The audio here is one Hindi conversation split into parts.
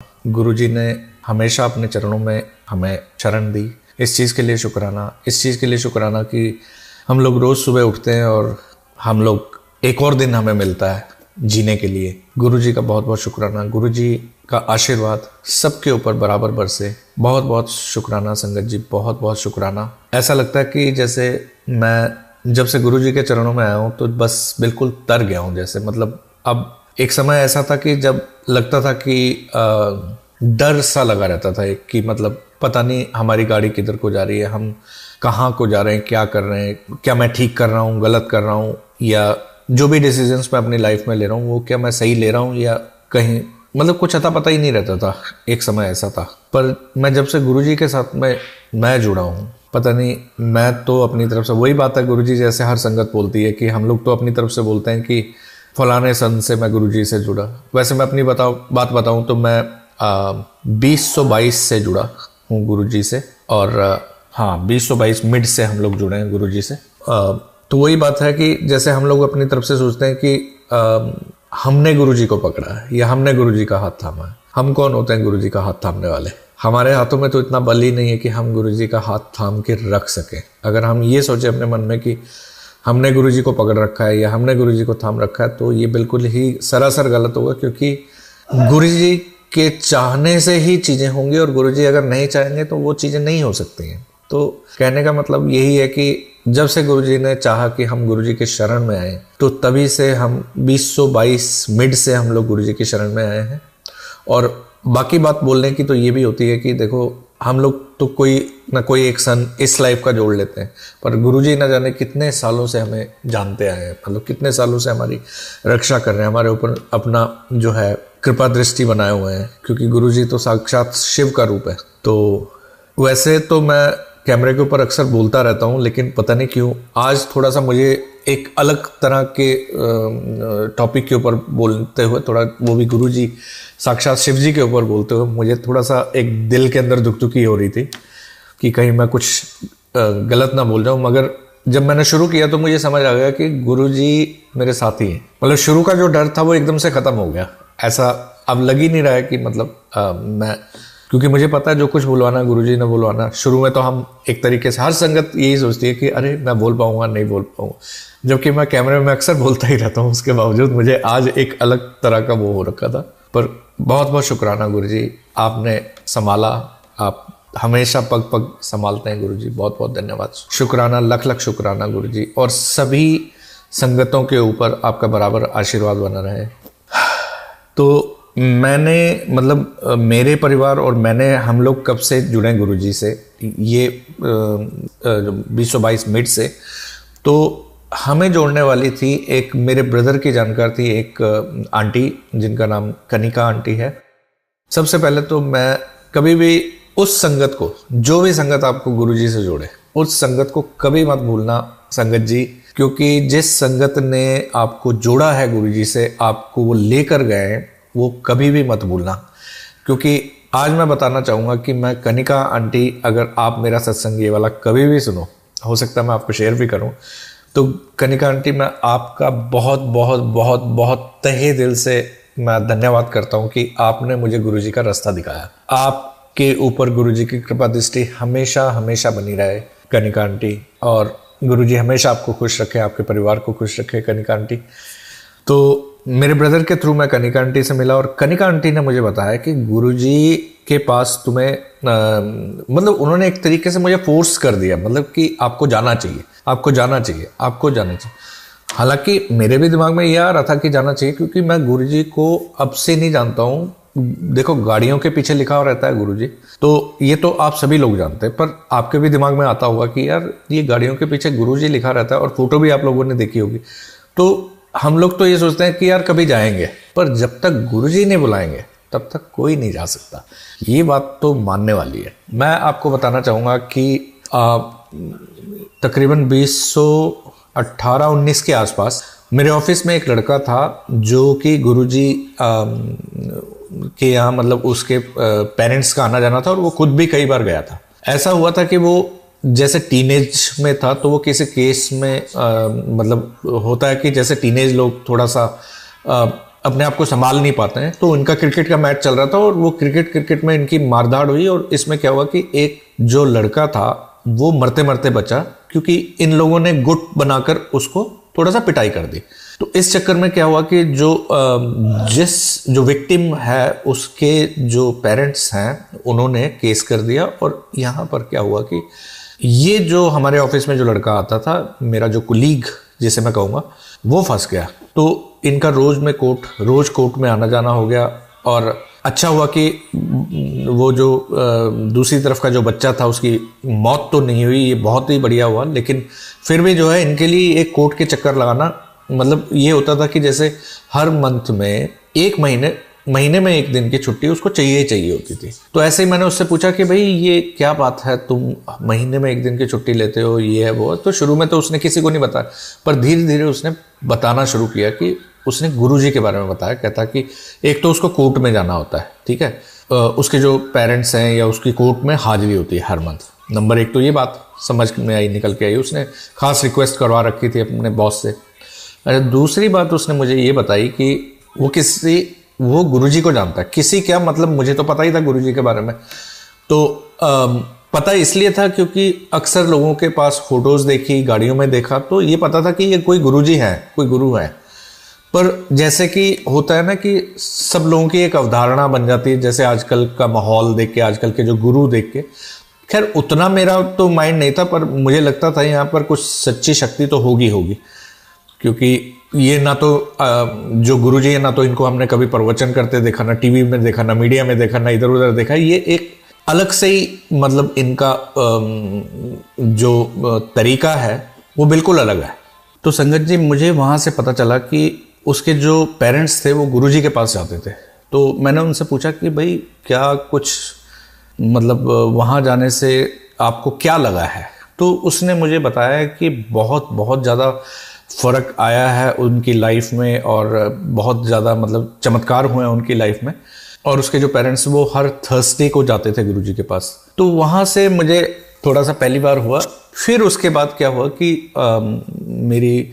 गुरुजी ने हमेशा अपने चरणों में हमें शरण दी। इस चीज़ के लिए शुक्राना, इस चीज़ के लिए शुक्राना कि हम लोग रोज़ सुबह उठते हैं और हम लोग एक और दिन हमें मिलता है जीने के लिए। गुरुजी का बहुत बहुत शुक्राना। गुरुजी का आशीर्वाद सबके ऊपर बराबर बरसे। बहुत बहुत शुक्राना संगत जी, बहुत बहुत शुक्राना। ऐसा लगता है कि जैसे मैं जब से गुरुजी के चरणों में आया हूँ तो बस बिल्कुल तर गया हूँ जैसे। मतलब अब एक समय ऐसा था कि जब लगता था कि डर सा लगा रहता था एक, कि मतलब पता नहीं हमारी गाड़ी किधर को जा रही है, हम कहाँ को जा रहे हैं, क्या कर रहे हैं, क्या मैं ठीक कर रहा हूँ, गलत कर रहा हूँ, या जो भी डिसीजंस मैं अपनी लाइफ में ले रहा हूँ वो क्या मैं सही ले रहा हूँ या कहीं, मतलब कुछ अता पता ही नहीं रहता था। एक समय ऐसा था। पर मैं जब से गुरुजी के साथ में मैं जुड़ा हूँ, पता नहीं, मैं तो अपनी तरफ से, वही बात है गुरुजी जैसे हर संगत बोलती है कि हम लोग तो अपनी तरफ से बोलते हैं कि फलाने सन से मैं गुरुजी से जुड़ा। वैसे मैं अपनी बात बताऊं तो मैं 2022 से जुड़ा हूँ गुरुजी से। और हाँ, 2022 मिड से हम लोग जुड़े हैं गुरुजी से। तो वही बात है कि जैसे हम लोग अपनी तरफ से सोचते हैं कि हमने गुरुजी को पकड़ा है या हमने गुरुजी का हाथ थामा है। हम कौन होते हैं गुरुजी का हाथ थामने वाले? हमारे हाथों में तो इतना बल ही नहीं है कि हम गुरुजी का हाथ थाम के रख सकें। अगर हम ये सोचे अपने मन में कि हमने गुरुजी को पकड़ रखा है या हमने गुरुजी को थाम रखा है, तो ये बिल्कुल ही सरासर गलत होगा, क्योंकि गुरुजी के चाहने से ही चीज़ें होंगी और गुरुजी अगर नहीं चाहेंगे तो वो चीज़ें नहीं हो सकती हैं। तो कहने का मतलब यही है कि जब से गुरुजी ने चाहा कि हम गुरुजी के शरण में आए, तो तभी से हम 2022 मिड से हम लोग गुरुजी की शरण में आए हैं। और बाकी बात बोलने की तो ये भी होती है कि देखो, हम लोग तो कोई ना कोई एक सन इस लाइफ का जोड़ लेते हैं, पर गुरुजी ना जाने कितने सालों से हमें जानते आए हैं, मतलब कितने सालों से हमारी रक्षा कर रहे हैं, हमारे ऊपर अपना जो है कृपा दृष्टि बनाए हुए हैं, क्योंकि गुरुजी तो साक्षात शिव का रूप है। तो वैसे तो मैं कैमरे के ऊपर अक्सर बोलता रहता हूँ, लेकिन पता नहीं क्यों आज थोड़ा सा मुझे एक अलग तरह के टॉपिक के ऊपर बोलते हुए, थोड़ा वो भी गुरुजी साक्षात शिव जी के ऊपर बोलते हुए, मुझे थोड़ा सा एक दिल के अंदर दुखी हो रही थी कि कहीं मैं कुछ गलत ना बोल जाऊँ। मगर जब मैंने शुरू किया तो मुझे समझ आ गया कि गुरुजी मेरे साथ ही हैं। मतलब शुरू का जो डर था वो एकदम से ख़त्म हो गया। ऐसा अब लग ही नहीं रहा है कि मतलब मैं, क्योंकि मुझे पता है जो कुछ बुलवाना गुरुजी ने बुलवाना। शुरू में तो हम एक तरीके से, हर संगत यही सोचती है कि अरे मैं बोल पाऊंगा नहीं बोल पाऊंगा, जबकि मैं कैमरे में अक्सर बोलता ही रहता हूँ। उसके बावजूद मुझे आज एक अलग तरह का वो हो रखा था। पर बहुत बहुत शुक्राना गुरुजी, आपने संभाला, आप हमेशा पग पग संभालते हैं गुरुजी, बहुत बहुत धन्यवाद। शुक्राना, लख लख शुक्राना गुरुजी, और सभी संगतों के ऊपर आपका बराबर आशीर्वाद बना रहे। तो मैंने, मतलब मेरे परिवार और हम लोग कब से जुड़े गुरुजी से, ये 2022 मिड से। तो हमें जोड़ने वाली थी एक मेरे ब्रदर की जानकार थी, एक आंटी जिनका नाम कनिका आंटी है। सबसे पहले तो मैं कभी भी उस संगत को, जो भी संगत आपको गुरुजी से जोड़े, उस संगत को कभी मत भूलना संगत जी, क्योंकि जिस संगत ने आपको जोड़ा है गुरुजी से, आपको वो लेकर गए, वो कभी भी मत भूलना। क्योंकि आज मैं बताना चाहूँगा कि मैं कनिका आंटी, अगर आप मेरा सत्संग ये वाला कभी भी सुनो, हो सकता है मैं आपको शेयर भी करूँ, तो कनिका आंटी मैं आपका बहुत बहुत बहुत बहुत तहे दिल से मैं धन्यवाद करता हूँ कि आपने मुझे गुरुजी का रास्ता दिखाया। आपके ऊपर गुरुजी की कृपा दृष्टि हमेशा हमेशा बनी रहे कनिका आंटी, और गुरुजी हमेशा आपको खुश रखे, आपके परिवार को खुश रखे कनिका आंटी। तो मेरे ब्रदर के थ्रू मैं कनिका आंटी से मिला, और कनिका आंटी ने मुझे बताया कि गुरुजी के पास तुम्हें मतलब उन्होंने एक तरीके से मुझे फोर्स कर दिया, मतलब कि आपको जाना चाहिए, आपको जाना चाहिए, आपको जाना चाहिए। हालांकि मेरे भी दिमाग में ये आ रहा था कि जाना चाहिए, क्योंकि मैं गुरुजी को अब से नहीं जानता हूँ। देखो, गाड़ियों के पीछे लिखा रहता है गुरुजी, तो ये तो आप सभी लोग जानते हैं, पर आपके भी दिमाग में आता होगा कि यार ये गाड़ियों के पीछे गुरुजी लिखा रहता है, और फोटो भी आप लोगों ने देखी होगी। तो हम लोग तो ये सोचते हैं कि यार कभी जाएंगे, पर जब तक गुरुजी नहीं बुलाएंगे तब तक कोई नहीं जा सकता। ये बात तो मानने वाली है। मैं आपको बताना चाहूँगा कि तकरीबन 2018-19 के आसपास मेरे ऑफिस में एक लड़का था जो कि गुरुजी के यहाँ, मतलब उसके पेरेंट्स का आना जाना था, और वो खुद भी कई बार गया था। ऐसा हुआ था कि वो जैसे टीनेज में था, तो वो किसी केस में मतलब होता है कि जैसे टीनेज लोग थोड़ा सा अपने आप को संभाल नहीं पाते हैं। तो इनका क्रिकेट का मैच चल रहा था और वो क्रिकेट में इनकी मारधाड़ हुई और इसमें क्या हुआ कि एक जो लड़का था वो मरते मरते बचा, क्योंकि इन लोगों ने गुट बनाकर उसको थोड़ा सा पिटाई कर दी। तो इस चक्कर में क्या हुआ कि जो विक्टिम है उसके जो पेरेंट्स हैं उन्होंने केस कर दिया। और यहाँ पर क्या हुआ कि ये जो हमारे ऑफिस में जो लड़का आता था, मेरा जो कुलीग जिसे मैं कहूँगा, वो फंस गया। तो इनका रोज कोर्ट में आना जाना हो गया। और अच्छा हुआ कि वो जो दूसरी तरफ का जो बच्चा था उसकी मौत तो नहीं हुई, ये बहुत ही बढ़िया हुआ। लेकिन फिर भी जो है इनके लिए एक कोर्ट के चक्कर लगाना, मतलब ये होता था कि जैसे हर मंथ में एक महीने में एक दिन की छुट्टी उसको चाहिए होती थी। तो ऐसे ही मैंने उससे पूछा कि भाई ये क्या बात है, तुम महीने में एक दिन की छुट्टी लेते हो, ये है वो। तो शुरू में तो उसने किसी को नहीं बताया, पर धीरे धीरे उसने बताना शुरू किया कि उसने गुरुजी के बारे में बताया। कहता कि एक तो उसको कोर्ट में जाना होता है, ठीक है, उसके जो पेरेंट्स हैं या उसकी कोर्ट में हाजिरी होती है हर मंथ। नंबर एक तो ये बात समझ में आई, निकल के आई, उसने खास रिक्वेस्ट करवा रखी थी अपने बॉस से। दूसरी बात उसने मुझे ये बताई कि वो गुरुजी को जानता है। किसी क्या मतलब, मुझे तो पता ही था गुरुजी के बारे में। तो पता इसलिए था क्योंकि अक्सर लोगों के पास फोटोज देखी, गाड़ियों में देखा, तो ये पता था कि ये कोई गुरुजी है, कोई गुरु है। पर जैसे कि होता है ना कि सब लोगों की एक अवधारणा बन जाती है, जैसे आजकल का माहौल देख के, आजकल के जो गुरु देख के, खैर उतना मेरा तो माइंड नहीं था, पर मुझे लगता था यहाँ पर कुछ सच्ची शक्ति तो होगी, क्योंकि ये ना तो जो गुरुजी है, ना तो इनको हमने कभी प्रवचन करते देखा, ना टीवी में देखा, ना मीडिया में देखा, ना इधर उधर देखा। ये एक अलग से ही मतलब इनका जो तरीका है वो बिल्कुल अलग है। तो संगत जी, मुझे वहाँ से पता चला कि उसके जो पेरेंट्स थे वो गुरुजी के पास जाते थे। तो मैंने उनसे पूछा कि भाई क्या कुछ मतलब वहाँ जाने से आपको क्या लगा है। तो उसने मुझे बताया कि बहुत ज़्यादा फ़र्क आया है उनकी लाइफ में, और बहुत ज़्यादा मतलब चमत्कार हुए हैं उनकी लाइफ में। और उसके जो पेरेंट्स वो हर थर्सडे को जाते थे गुरुजी के पास। तो वहाँ से मुझे थोड़ा सा पहली बार हुआ। फिर उसके बाद क्या हुआ कि मेरी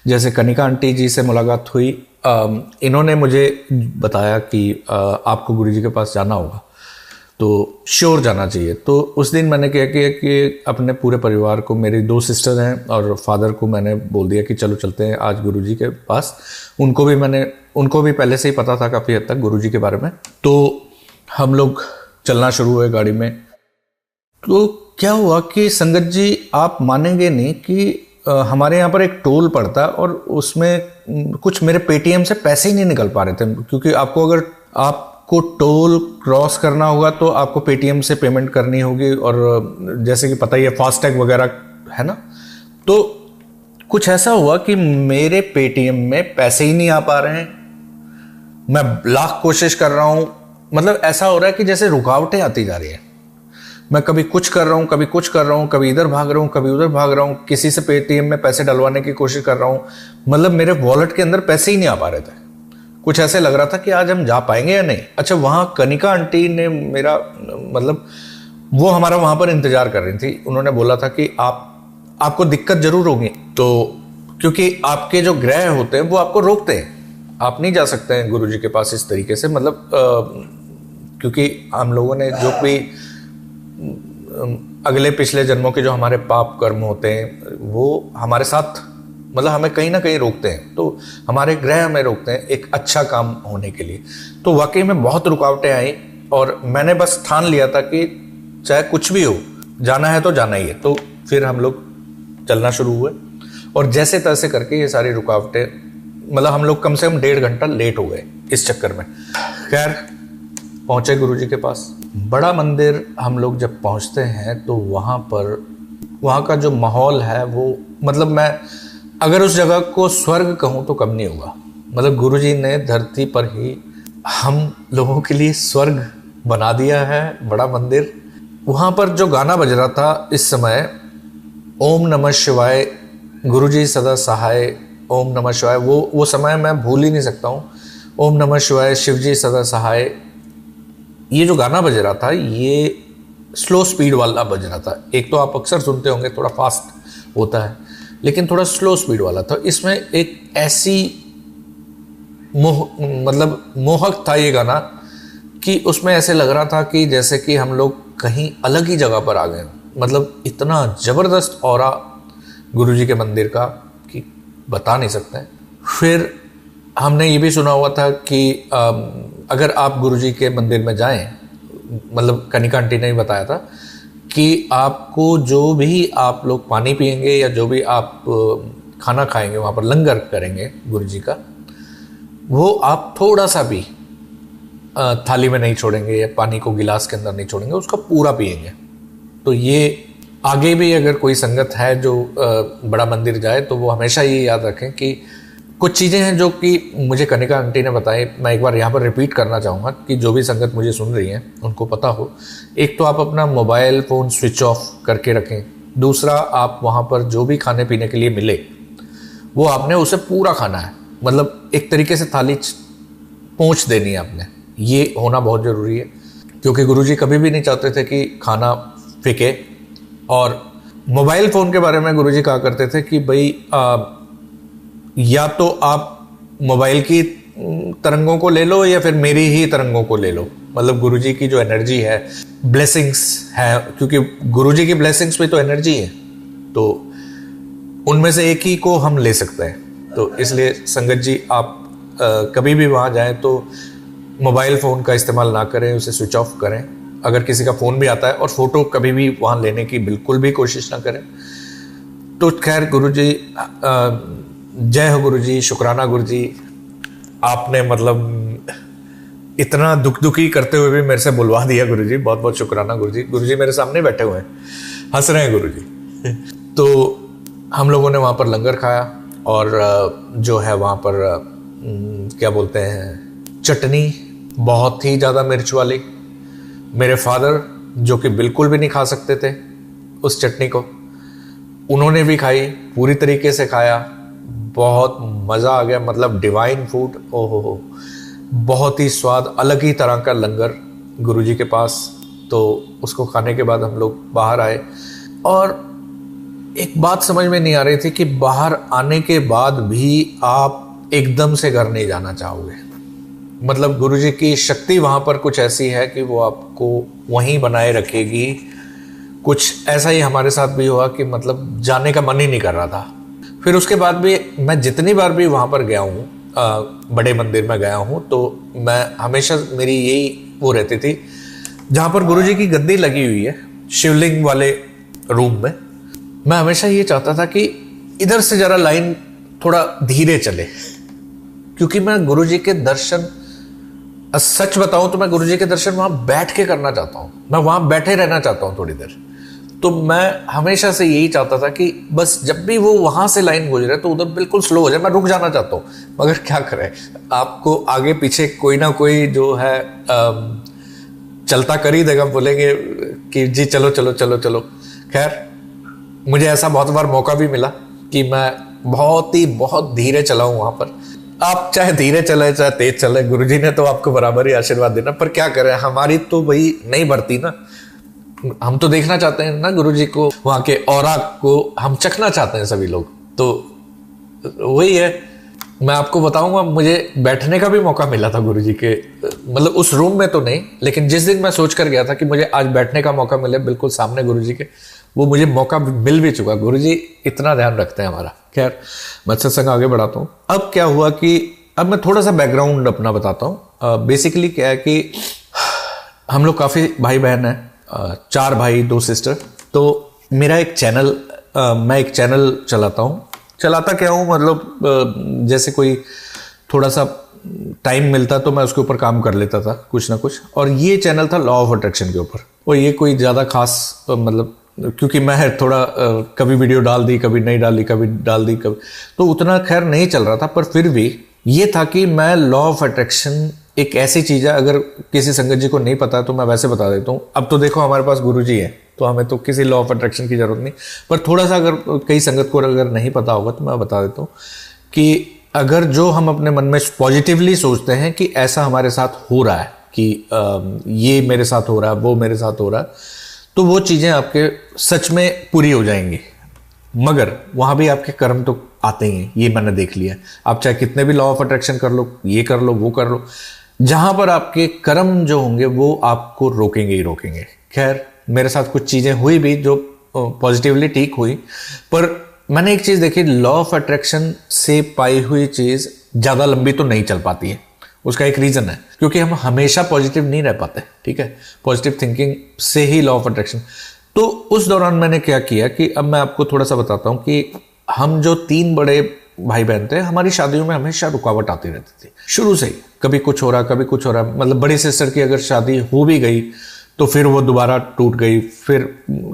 जैसे कनिका आंटी जी से मुलाकात हुई। इन्होंने मुझे बताया कि आपको गुरुजी के पास जाना होगा, तो श्योर जाना चाहिए। तो उस दिन मैंने क्या किया कि अपने पूरे परिवार को, मेरी 2 सिस्टर हैं और फादर को मैंने बोल दिया कि चलो चलते हैं आज गुरुजी के पास। उनको भी पहले से ही पता था काफ़ी हद तक गुरुजी के बारे में। तो हम लोग चलना शुरू हुए गाड़ी में। तो क्या हुआ कि संगत जी, आप मानेंगे नहीं कि हमारे यहाँ पर एक टोल पड़ता और उसमें कुछ मेरे पेटीएम से पैसे ही नहीं निकल पा रहे थे, क्योंकि अगर आपको टोल क्रॉस करना होगा तो आपको पेटीएम से पेमेंट करनी होगी, और जैसे कि पता ही है फास्टैग वगैरह है ना। तो कुछ ऐसा हुआ कि मेरे पेटीएम में पैसे ही नहीं आ पा रहे हैं। मैं लाख कोशिश कर रहा हूं, मतलब ऐसा हो रहा है कि जैसे रुकावटें आती जा रही है। मैं कभी कुछ कर रहा हूं, कभी कुछ कर रहा हूं, कभी इधर भाग रहा हूं, कभी उधर भाग रहा हूं, किसी से पेटीएम में पैसे डलवाने की कोशिश कर रहा हूं, मतलब मेरे वॉलेट के अंदर पैसे ही नहीं आ पा रहे थे। कुछ ऐसे लग रहा था कि आज हम जा पाएंगे या नहीं। अच्छा, वहां कनिका आंटी ने मेरा मतलब वो हमारा वहां पर इंतजार कर रही थी। उन्होंने बोला था कि आपको दिक्कत जरूर होगी, तो क्योंकि आपके जो ग्रह होते हैं वो आपको रोकते हैं, आप नहीं जा सकते हैं गुरुजी के पास इस तरीके से। मतलब क्योंकि हम लोगों ने जो भी अगले पिछले जन्मों के जो हमारे पाप कर्म होते हैं वो हमारे साथ, मतलब हमें कहीं ना कहीं रोकते हैं। तो हमारे ग्रह हमें रोकते हैं एक अच्छा काम होने के लिए। तो वाकई में बहुत रुकावटें आई, और मैंने बस ठान लिया था कि चाहे कुछ भी हो, जाना है तो जाना ही है। तो फिर हम लोग चलना शुरू हुए, और जैसे तैसे करके ये सारी रुकावटें, मतलब हम लोग कम से कम 1.5 घंटा लेट हो गए इस चक्कर में। खैर पहुंचे गुरुजी के पास। बड़ा मंदिर हम लोग जब पहुंचते हैं तो वहाँ का जो माहौल है वो, मतलब मैं अगर उस जगह को स्वर्ग कहूँ तो कम नहीं होगा। मतलब गुरुजी ने धरती पर ही हम लोगों के लिए स्वर्ग बना दिया है, बड़ा मंदिर। वहाँ पर जो गाना बज रहा था इस समय, ओम नमः शिवाय, गुरुजी सदा सहाय, ओम नमः शिवाय, वो समय मैं भूल ही नहीं सकता हूँ। ओम नमः शिवाय, शिवजी सदा सहाय, ये जो गाना बज रहा था ये स्लो स्पीड वाला बज रहा था। एक तो आप अक्सर सुनते होंगे थोड़ा फास्ट होता है, लेकिन थोड़ा स्लो स्पीड वाला था। इसमें एक ऐसी मतलब मोहक था ये गाना कि उसमें ऐसे लग रहा था कि जैसे कि हम लोग कहीं अलग ही जगह पर आ गए। मतलब इतना ज़बरदस्त ऑरा गुरुजी के मंदिर का कि बता नहीं सकते। फिर हमने ये भी सुना हुआ था कि अगर आप गुरुजी के मंदिर में जाएं, मतलब कनिका आंटी ने बताया था कि आपको जो भी आप लोग पानी पिएंगे या जो भी आप खाना खाएंगे, वहाँ पर लंगर करेंगे गुरुजी का, वो आप थोड़ा सा भी थाली में नहीं छोड़ेंगे या पानी को गिलास के अंदर नहीं छोड़ेंगे, उसका पूरा पिएंगे। तो ये आगे भी अगर कोई संगत है जो बड़ा मंदिर जाए तो वो हमेशा ये याद रखें कि कुछ चीज़ें हैं जो कि मुझे कनिका आंटी ने बताई, मैं एक बार यहाँ पर रिपीट करना चाहूँगा कि जो भी संगत मुझे सुन रही हैं उनको पता हो। एक तो आप अपना मोबाइल फ़ोन स्विच ऑफ करके रखें। दूसरा, आप वहाँ पर जो भी खाने पीने के लिए मिले वो आपने उसे पूरा खाना है, मतलब एक तरीके से थाली पहुँच देनी है आपने। ये होना बहुत ज़रूरी है क्योंकि गुरुजी कभी भी नहीं चाहते थे कि खाना फेंके। और मोबाइल फ़ोन के बारे में गुरुजी कहा करते थे कि भाई या तो आप मोबाइल की तरंगों को ले लो या फिर मेरी ही तरंगों को ले लो। मतलब गुरुजी की जो एनर्जी है, ब्लेसिंग्स है, क्योंकि गुरुजी की ब्लेसिंग्स भी तो एनर्जी है, तो उनमें से एक ही को हम ले सकते हैं। तो इसलिए संगत जी, आप कभी भी वहाँ जाएं तो मोबाइल फ़ोन का इस्तेमाल ना करें, उसे स्विच ऑफ करें। अगर किसी का फ़ोन भी आता है, और फ़ोटो कभी भी वहाँ लेने की बिल्कुल भी कोशिश ना करें। तो खैर गुरुजी, जय हो गुरुजी, शुक्राना गुरुजी, आपने मतलब इतना दुखी करते हुए भी मेरे से बुलवा दिया गुरुजी, बहुत बहुत शुक्राना गुरुजी। गुरुजी मेरे सामने बैठे हुए हैं, हंस रहे हैं गुरुजी। तो हम लोगों ने वहाँ पर लंगर खाया और जो है वहाँ पर क्या बोलते हैं, चटनी बहुत ही ज़्यादा मिर्च वाली। मेरे फादर जो कि बिल्कुल भी नहीं खा सकते थे उस चटनी को, उन्होंने भी खाई, पूरी तरीके से खाया, बहुत मज़ा आ गया। मतलब डिवाइन फूड, ओहो, बहुत ही स्वाद, अलग ही तरह का लंगर गुरुजी के पास। तो उसको खाने के बाद हम लोग बाहर आए और एक बात समझ में नहीं आ रही थी कि बाहर आने के बाद भी आप एकदम से घर नहीं जाना चाहोगे। मतलब गुरुजी की शक्ति वहाँ पर कुछ ऐसी है कि वो आपको वहीं बनाए रखेगी। कुछ ऐसा ही हमारे साथ भी हुआ कि मतलब जाने का मन ही नहीं कर रहा था। फिर उसके बाद भी मैं जितनी बार भी वहाँ पर गया हूँ, बड़े मंदिर में गया हूँ, तो मैं हमेशा मेरी यही वो रहती थी, जहाँ पर गुरुजी की गद्दी लगी हुई है शिवलिंग वाले रूम में, मैं हमेशा ये चाहता था कि इधर से ज़रा लाइन थोड़ा धीरे चले, क्योंकि मैं गुरुजी के दर्शन, सच बताऊं तो मैं गुरुजी के दर्शन वहाँ बैठ के करना चाहता हूँ। मैं वहाँ बैठे रहना चाहता हूँ थोड़ी देर। तो मैं हमेशा से यही चाहता था कि बस जब भी वो वहाँ से लाइन गुजरे तो उधर बिल्कुल स्लो हो जाए, मैं रुक जाना चाहता हूँ। मगर क्या करें, आपको आगे पीछे कोई ना कोई जो है चलता कर ही देगा, बोलेंगे कि जी चलो चलो चलो चलो। खैर मुझे ऐसा बहुत बार मौका भी मिला कि मैं बहुत धीरे चला हूँ वहाँ पर। आप चाहे धीरे चले चाहे तेज चले, गुरुजी ने तो आपको बराबर ही आशीर्वाद देना। पर क्या करें, हमारी तो वही नहीं बढ़ती ना। हम तो देखना चाहते हैं ना गुरुजी को, वहाँ के ऑरा को हम चखना चाहते हैं सभी लोग। तो वही है, मैं आपको बताऊंगा, मुझे बैठने का भी मौका मिला था गुरुजी के, मतलब उस रूम में तो नहीं, लेकिन जिस दिन मैं सोच कर गया था कि मुझे आज बैठने का मौका मिले बिल्कुल सामने गुरुजी के, वो मुझे मौका मिल भी चुका। गुरुजी इतना ध्यान रखते हैं हमारा। खैर मैं सत्संग आगे बढ़ाता हूँ। अब क्या हुआ कि अब मैं थोड़ा सा बैकग्राउंड अपना बताता हूँ। बेसिकली क्या है कि हम लोग काफ़ी भाई बहन हैं, 4 भाई 2 सिस्टर। तो मेरा एक चैनल, मैं एक चैनल चलाता हूँ। चलाता क्या हूँ, मतलब जैसे कोई थोड़ा सा टाइम मिलता तो मैं उसके ऊपर काम कर लेता था कुछ ना कुछ। और ये चैनल था लॉ ऑफ अट्रैक्शन के ऊपर। और ये कोई ज़्यादा खास मतलब, क्योंकि मैं थोड़ा कभी वीडियो डाल दी, कभी नहीं डाली, कभी डाल दी, कभी, तो उतना खैर नहीं चल रहा था। पर फिर भी ये था कि मैं लॉ ऑफ अट्रैक्शन एक ऐसी चीज़ है, अगर किसी संगत जी को नहीं पता तो मैं वैसे बता देता हूँ। अब तो देखो हमारे पास गुरुजी है तो हमें तो किसी लॉ ऑफ अट्रैक्शन की जरूरत नहीं, पर थोड़ा सा अगर कई संगत को अगर नहीं पता होगा तो मैं बता देता हूँ कि अगर जो हम अपने मन में पॉजिटिवली सोचते हैं कि ऐसा हमारे साथ हो रहा है, कि ये मेरे साथ हो रहा है, वो मेरे साथ हो रहा है, तो वो चीज़ें आपके सच में पूरी हो जाएंगी। मगर वहां भी आपके कर्म तो आते ही हैं, ये मैंने देख लिया। आप चाहे कितने भी लॉ ऑफ अट्रैक्शन कर लो, ये कर लो, वो कर लो, जहां पर आपके कर्म जो होंगे वो आपको रोकेंगे ही रोकेंगे। खैर, मेरे साथ कुछ चीजें हुई भी जो पॉजिटिवली ठीक हुई, पर मैंने एक चीज देखी, लॉ ऑफ अट्रैक्शन से पाई हुई चीज ज्यादा लंबी तो नहीं चल पाती है। उसका एक रीजन है, क्योंकि हम हमेशा पॉजिटिव नहीं रह पाते, ठीक है। पॉजिटिव थिंकिंग से ही लॉ ऑफ अट्रैक्शन। तो उस दौरान मैंने क्या किया कि अब मैं आपको थोड़ा सा बताता हूं कि हम जो 3 बड़े भाई बहन थे, हमारी शादियों में हमेशा रुकावट आती रहती थी शुरू से ही। कभी कुछ हो रहा, कभी कुछ हो रहा, मतलब बड़ी सिस्टर की अगर शादी हो भी गई तो फिर वो दोबारा टूट गई, फिर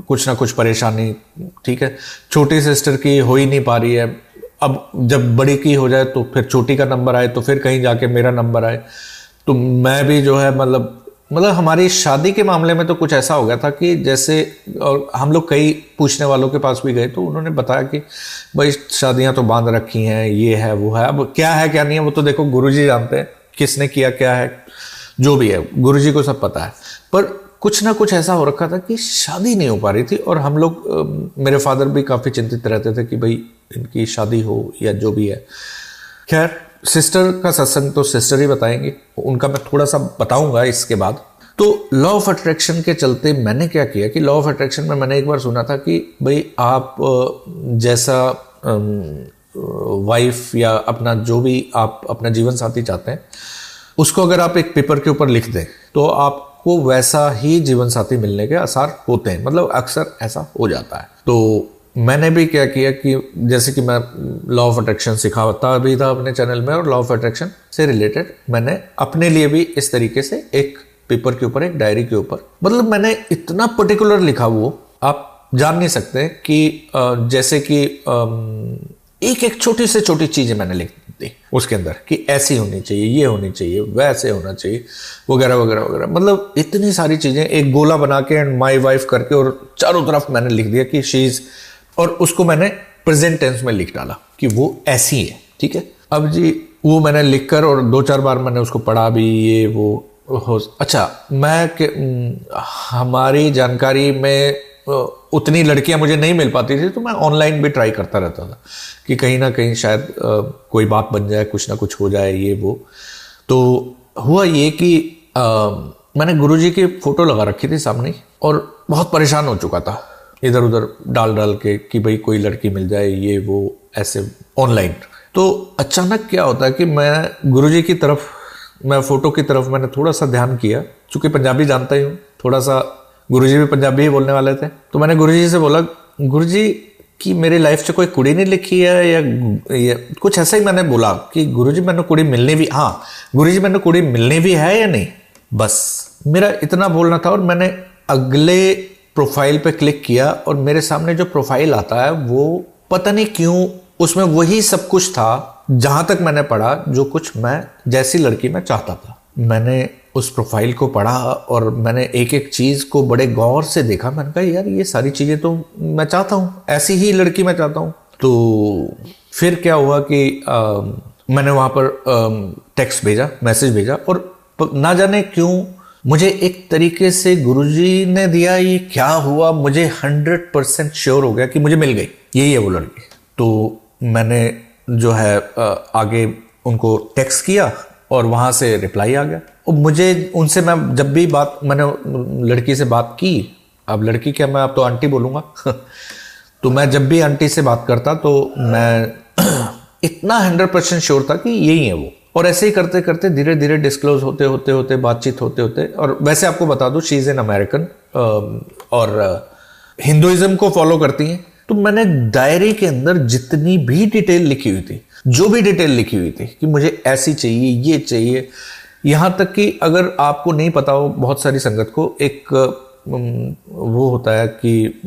कुछ ना कुछ परेशानी, ठीक है। छोटी सिस्टर की हो ही नहीं पा रही है, अब जब बड़ी की हो जाए तो फिर छोटी का नंबर आए, तो फिर कहीं जाके मेरा नंबर आए। तो मैं भी जो है मतलब हमारी शादी के मामले में तो कुछ ऐसा हो गया था कि जैसे, और हम लोग कई पूछने वालों के पास भी गए तो उन्होंने बताया कि भाई शादियां तो बांध रखी हैं, ये है वो है। अब क्या है क्या नहीं है वो तो देखो गुरुजी जानते हैं, किसने किया क्या है, जो भी है गुरुजी को सब पता है। पर कुछ ना कुछ ऐसा हो रखा था कि शादी नहीं हो पा रही थी, और हम लोग, मेरे फादर भी काफ़ी चिंतित रहते थे कि भाई इनकी शादी हो या जो भी है। खैर, सिस्टर का सत्संग तो सिस्टर ही बताएंगे, उनका मैं थोड़ा सा बताऊंगा इसके बाद। तो लॉ ऑफ अट्रैक्शन के चलते मैंने क्या किया कि लॉ ऑफ अट्रैक्शन में मैंने एक बार सुना था कि भाई आप जैसा वाइफ या अपना जो भी आप अपना जीवन साथी चाहते हैं, उसको अगर आप एक पेपर के ऊपर लिख दें तो आपको वैसा ही जीवन साथी मिलने के आसार होते हैं, मतलब अक्सर ऐसा हो जाता है। तो मैंने भी क्या किया कि जैसे कि मैं लॉ ऑफ अट्रैक्शन सिखाता भी था अपने चैनल में, और लॉ ऑफ अट्रैक्शन से रिलेटेड मैंने अपने लिए भी इस तरीके से एक पेपर के ऊपर, एक डायरी के ऊपर, मतलब मैंने इतना पर्टिकुलर लिखा, वो आप जान नहीं सकते कि जैसे कि एक एक छोटी से छोटी चीजें मैंने लिख दी उसके अंदर कि ऐसी होनी चाहिए, ये होनी चाहिए, वैसे होना चाहिए, वगैरह वगैरह वगैरह। मतलब इतनी सारी चीजें एक गोला बना के एंड माई वाइफ करके, और चारों तरफ मैंने लिख दिया कि शी इज, और उसको मैंने प्रेजेंट टेंस में लिख डाला कि वो ऐसी है, ठीक है। अब जी वो मैंने लिखकर, और 2-4 बार मैंने उसको पढ़ा भी, ये वो हो। अच्छा, हमारी जानकारी में उतनी लड़कियां मुझे नहीं मिल पाती थी, तो मैं ऑनलाइन भी ट्राई करता रहता था कि कहीं ना कहीं शायद कोई बात बन जाए, कुछ ना कुछ हो जाए, ये वो। तो हुआ ये कि मैंने गुरुजी की फोटो लगा रखी थी सामने, और बहुत परेशान हो चुका था इधर उधर डाल डाल के कि भाई कोई लड़की मिल जाए, ये वो ऐसे ऑनलाइन। तो अचानक क्या होता है कि मैं गुरुजी की तरफ, मैं फोटो की तरफ मैंने थोड़ा सा ध्यान किया, चूंकि पंजाबी जानता ही हूँ थोड़ा सा, गुरुजी भी पंजाबी ही बोलने वाले थे। तो मैंने गुरुजी से बोला, गुरुजी कि मेरी लाइफ से कोई कुड़ी नहीं लिखी है, या कुछ ऐसा ही मैंने बोला कि गुरुजी मैंने कुड़ी मिलनी भी, हाँ गुरुजी मैंने कुड़ी मिलनी भी है या नहीं, बस मेरा इतना बोलना था। और मैंने अगले प्रोफाइल पे क्लिक किया, और मेरे सामने जो प्रोफाइल आता है वो पता नहीं क्यों उसमें वही सब कुछ था, जहां तक मैंने पढ़ा, जो कुछ मैं जैसी लड़की मैं चाहता था। मैंने उस प्रोफाइल को पढ़ा और मैंने एक एक चीज को बड़े गौर से देखा। मैंने कहा यार ये सारी चीजें तो मैं चाहता हूँ, ऐसी ही लड़की मैं चाहता हूँ। तो फिर क्या हुआ कि मैंने वहां पर टेक्स्ट भेजा, मैसेज भेजा, और ना जाने क्यों मुझे एक तरीके से गुरुजी ने दिया, ये क्या हुआ, मुझे 100% श्योर हो गया कि मुझे मिल गई, यही है वो लड़की। तो मैंने जो है आगे उनको टेक्स्ट किया, और वहां से रिप्लाई आ गया। और मुझे उनसे, मैं जब भी बात, मैंने लड़की से बात की, अब लड़की क्या, मैं अब तो आंटी बोलूंगा तो मैं जब भी आंटी से बात करता तो मैं इतना 100% श्योर था कि यही है वो। और ऐसे ही करते करते धीरे धीरे डिस्क्लोज होते होते होते, बातचीत होते होते, और वैसे आपको बता दूं शी इज एन अमेरिकन, और हिंदुइज्म को फॉलो करती हैं। तो मैंने डायरी के अंदर जितनी भी डिटेल लिखी हुई थी, जो भी डिटेल लिखी हुई थी कि मुझे ऐसी चाहिए, ये चाहिए, यहां तक कि अगर आपको नहीं पता हो, बहुत सारी संगत को एक वो होता है कि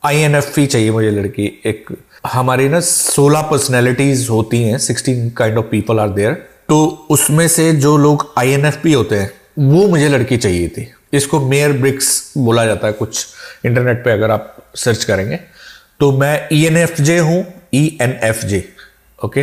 INFP चाहिए मुझे लड़की। एक हमारी ना 16 पर्सनैलिटीज होती हैं, 16 kind of people are there. तो उसमें से जो लोग INFP होते हैं वो मुझे लड़की चाहिए थी। इसको मेयर ब्रिक्स बोला जाता है, कुछ इंटरनेट पे अगर आप सर्च करेंगे तो। मैं ENFJ हूं, ENFJ, ओके,